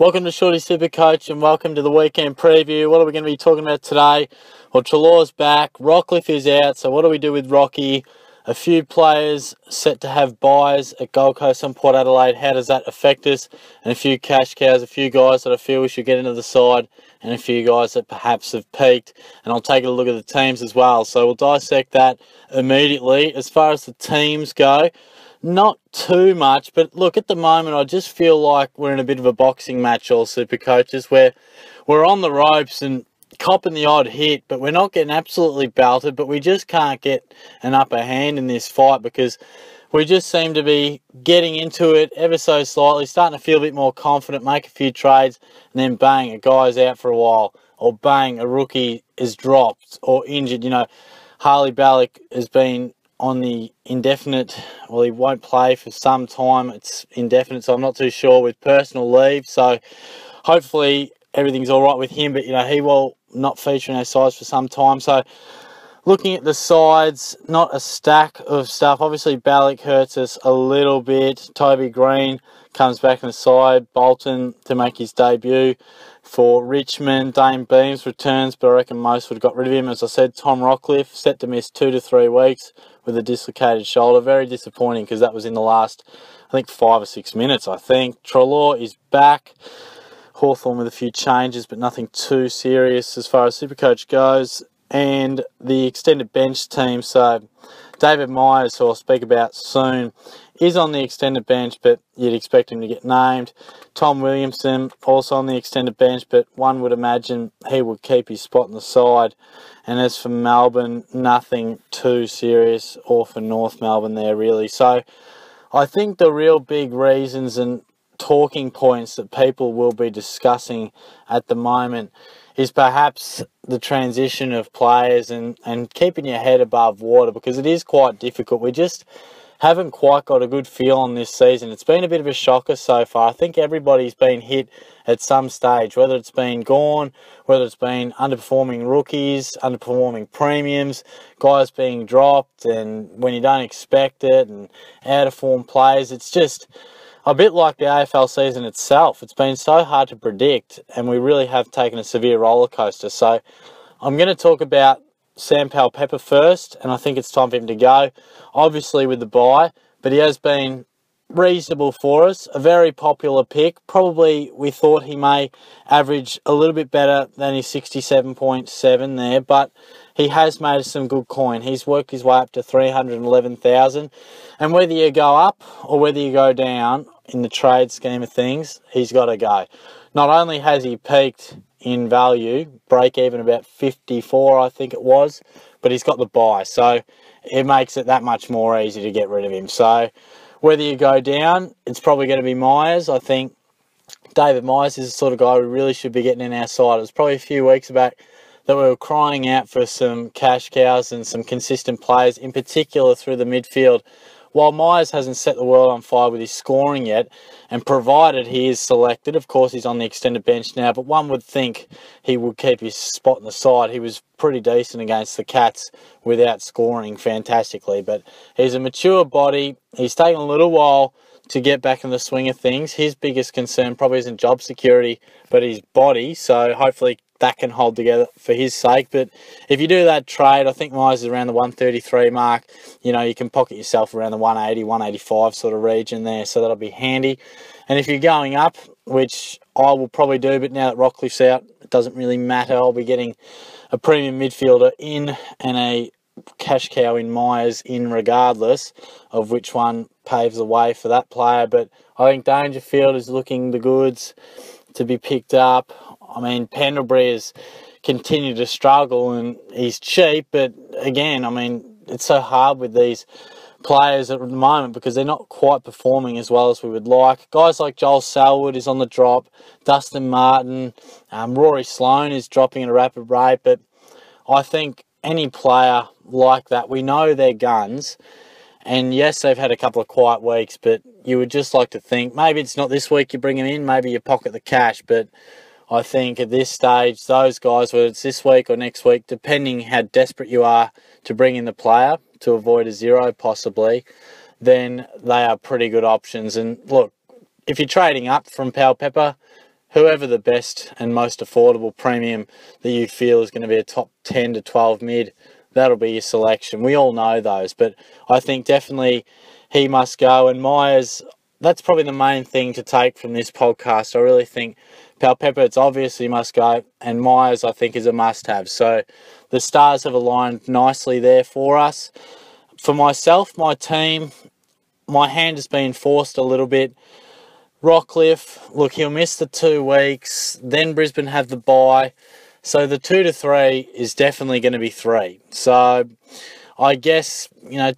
Welcome to Shorty SuperCoach and welcome to the weekend preview. What are we going to be talking about today? Well, Treloar's back, Rockliff is out, so what do we do with Rocky? A few players set to have buys at Gold Coast and Port Adelaide. How does that affect us? And a few cash cows, a few guys that I feel we should get into the side, and a few guys that perhaps have peaked. And I'll take a look at the teams as well. So we'll dissect that immediately. As far as the teams go, not too much, but look, at the moment, I just feel like we're in a bit of a boxing match, all super coaches, where we're on the ropes and copping the odd hit, but we're not getting absolutely belted, but we just can't get an upper hand in this fight because we just seem to be getting into it ever so slightly, starting to feel a bit more confident, make a few trades, and then bang, a guy's out for a while, or bang, a rookie is dropped or injured. You know, Harley Ballock has been on the indefinite, well, he won't play for some time. It's indefinite, so I'm not too sure, with personal leave. So hopefully everything's all right with him, but you know, he will not feature in our sides for some time. So looking at the sides, not a stack of stuff. Obviously Ballock hurts us a little bit. Toby Green comes back in the side. Bolton to make his debut for Richmond. Dane Beams returns, but I reckon most would have got rid of him. As I said, Tom Rockliff set to miss 2 to 3 weeks with a dislocated shoulder. Very disappointing because that was in the last, I think, 5 or 6 minutes, I think. Treloar is back. Hawthorn with a few changes, but nothing too serious as far as Supercoach goes. And the extended bench team, so David Myers, who I'll speak about soon, is on the extended bench, but you'd expect him to get named. Tom Williamson, also on the extended bench, but one would imagine he would keep his spot in the side. And as for Melbourne, nothing too serious, or for North Melbourne there, really. So I think the real big reasons and talking points that people will be discussing at the moment is perhaps the transition of players and keeping your head above water, because it is quite difficult. We just haven't quite got a good feel on this season. It's been a bit of a shocker so far. I think everybody's been hit at some stage, whether it's been gone, whether it's been underperforming rookies, underperforming premiums, guys being dropped and when you don't expect it, and out of form players. It's just a bit like the AFL season itself. It's been so hard to predict, and we really have taken a severe roller coaster. So I'm going to talk about Sam Powell-Pepper first, and I think it's time for him to go, obviously with the bye, but he has been reasonable for us, a very popular pick. Probably we thought he may average a little bit better than his 67.7 there, but he has made us some good coin. He's worked his way up to 311,000, and whether you go up or whether you go down in the trade scheme of things, he's got to go. Not only has he peaked in value, break even about 54 I think it was, but he's got the buy, so it makes it that much more easy to get rid of him. So whether you go down, it's probably going to be Myers. I think David Myers is the sort of guy we really should be getting in our side. It was probably a few weeks back that we were crying out for some cash cows and some consistent players, in particular through the midfield. While Myers hasn't set the world on fire with his scoring yet, and provided he is selected, of course he's on the extended bench now, but one would think he would keep his spot in the side. He was pretty decent against the Cats without scoring fantastically, but he's a mature body. He's taken a little while to get back in the swing of things. His biggest concern probably isn't job security, but his body, so hopefully that can hold together for his sake. But if you do that trade, I think Myers is around the 133 mark. You know, you can pocket yourself around the 180, 185 sort of region there, so that'll be handy. And if you're going up, which I will probably do, but now that Rockliff's out, it doesn't really matter. I'll be getting a premium midfielder in and a cash cow in Myers in, regardless of which one paves the way for that player. But I think Dangerfield is looking the goods to be picked up. I mean, Pendlebury has continued to struggle and he's cheap, but again, I mean, it's so hard with these players at the moment because they're not quite performing as well as we would like. Guys like Joel Selwood is on the drop, Dustin Martin, Rory Sloane is dropping at a rapid rate, but I think any player like that, we know their guns, and yes, they've had a couple of quiet weeks, but you would just like to think, maybe it's not this week you bring them in, maybe you pocket the cash, but I think at this stage, those guys, whether it's this week or next week, depending how desperate you are to bring in the player to avoid a zero possibly, then they are pretty good options. And look, if you're trading up from Powell-Pepper, whoever the best and most affordable premium that you feel is going to be a top 10 to 12 mid, that'll be your selection. We all know those, but I think definitely he must go. And Myers, that's probably the main thing to take from this podcast. I really think Powell-Pepper, it's obvious he must go, and Myers, I think, is a must-have. So the stars have aligned nicely there for us. For myself, my team, my hand has been forced a little bit. Rockliff, look, he'll miss the 2 weeks. Then Brisbane have the bye. So the 2 to 3 is definitely going to be 3. So I guess,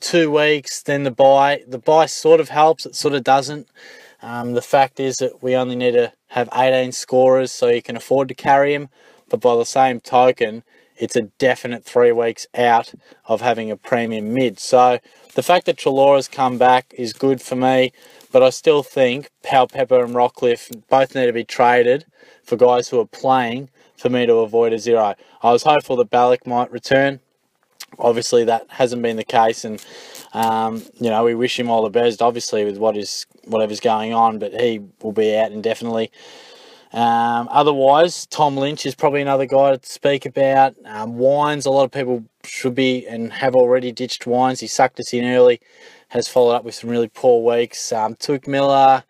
2 weeks, then the bye. The bye sort of helps. It sort of doesn't. The fact is that we only need to have 18 scorers so you can afford to carry him. But by the same token, it's a definite 3 weeks out of having a premium mid. So the fact that Treloar's come back is good for me. But I still think Powell-Pepper and Rockliff both need to be traded for guys who are playing for me to avoid a 0. I was hopeful that Ballack might return. Obviously, that hasn't been the case, and we wish him all the best. Obviously, with whatever's going on, but he will be out indefinitely. Otherwise, Tom Lynch is probably another guy to speak about. Wines, a lot of people should be and have already ditched Wines. He sucked us in early, has followed up with some really poor weeks. Took Miller.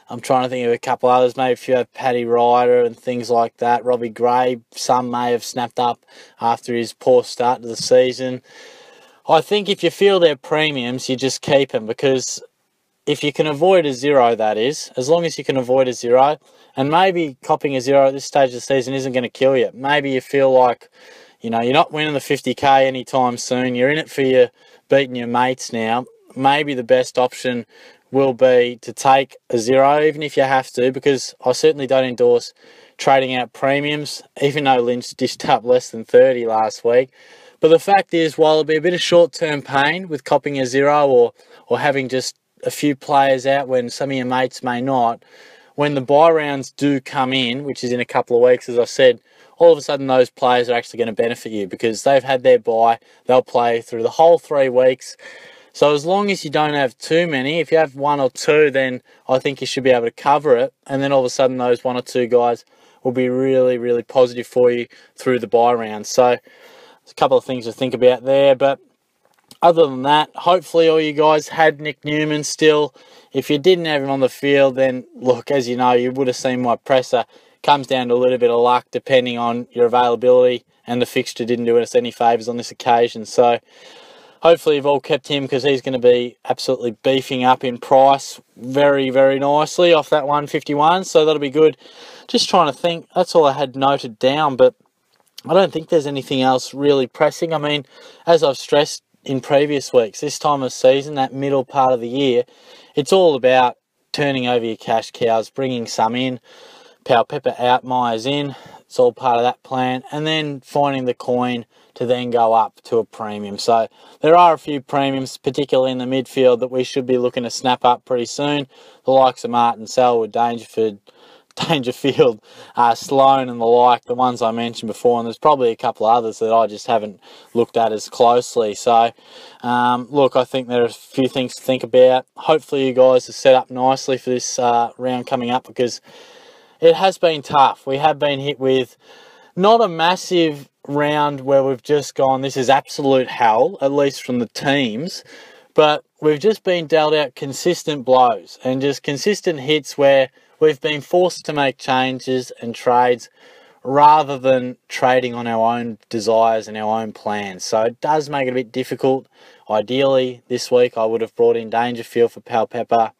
I'm trying to think of a couple others. Maybe if you have Paddy Ryder and things like that. Robbie Gray, some may have snapped up after his poor start to the season. I think if you feel they're premiums, you just keep them, because if you can avoid a 0, that is, as long as you can avoid a 0, and maybe copping a 0 at this stage of the season isn't going to kill you. Maybe you feel like, you're not winning the 50k anytime soon. You're in it for your beating your mates now. Maybe the best option will be to take a 0, even if you have to, because I certainly don't endorse trading out premiums, even though Lynch dished up less than 30 last week. But the fact is, while it'll be a bit of short-term pain with copping a 0 or having just a few players out when some of your mates may not, when the bye rounds do come in, which is in a couple of weeks, as I said, all of a sudden those players are actually going to benefit you because they've had their bye. They'll play through the whole 3 weeks. So as long as you don't have too many, if you have 1 or 2, then I think you should be able to cover it. And then all of a sudden those 1 or 2 guys will be really, really positive for you through the bye round. So there's a couple of things to think about there. But other than that, hopefully all you guys had Nick Newman still. If you didn't have him on the field, then look, as you know, you would have seen my presser. Comes down to a little bit of luck depending on your availability, and the fixture didn't do us any favours on this occasion. So hopefully you've all kept him, because he's going to be absolutely beefing up in price very, very nicely off that 151. So that'll be good. Just trying to think. That's all I had noted down, but I don't think there's anything else really pressing. I mean, as I've stressed in previous weeks, this time of season, that middle part of the year, it's all about turning over your cash cows, bringing some in, Powell-Pepper out, Myers in. It's all part of that plan, and then finding the coin to then go up to a premium. So there are a few premiums, particularly in the midfield, that we should be looking to snap up pretty soon. The likes of Martin, Selwood, Dangerfield, Sloan and the like, the ones I mentioned before, and there's probably a couple of others that I just haven't looked at as closely. So look, I think there are a few things to think about. Hopefully you guys are set up nicely for this round coming up, because it has been tough. We have been hit with not a massive round where we've just gone, this is absolute hell, at least from the teams, but we've just been dealt out consistent blows and just consistent hits where we've been forced to make changes and trades rather than trading on our own desires and our own plans. So it does make it a bit difficult. Ideally, this week I would have brought in Dangerfield for Powell-Pepper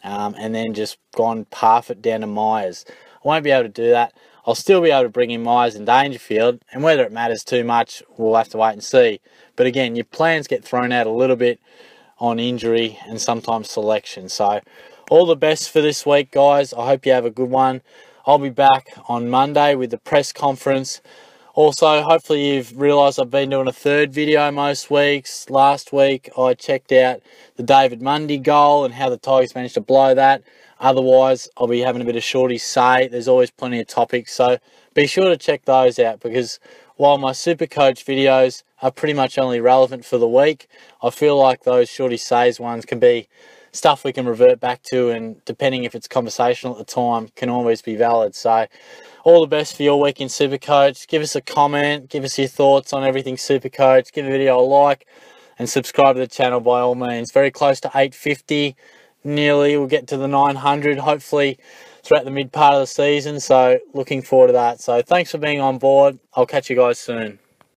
and then just gone Parfitt down to Myers. I won't be able to do that. I'll still be able to bring in Myers and Dangerfield, and whether it matters too much, we'll have to wait and see. But again, your plans get thrown out a little bit on injury and sometimes selection. So all the best for this week, guys. I hope you have a good one. I'll be back on Monday with the press conference. Also, hopefully you've realised I've been doing a 3rd video most weeks. Last week I checked out the David Mundy goal and how the Tigers managed to blow that. Otherwise, I'll be having a bit of shorty say. There's always plenty of topics, so be sure to check those out, because while my SuperCoach videos are pretty much only relevant for the week, I feel like those shorty says ones can be stuff we can revert back to, and depending if it's conversational at the time, can always be valid. So all the best for your week in SuperCoach. Give us a comment, give us your thoughts on everything SuperCoach, give the video a like, and subscribe to the channel by all means. Very close to 850, nearly we'll get to the 900 hopefully throughout the mid part of the season, so looking forward to that. So thanks for being on board. I'll catch you guys soon.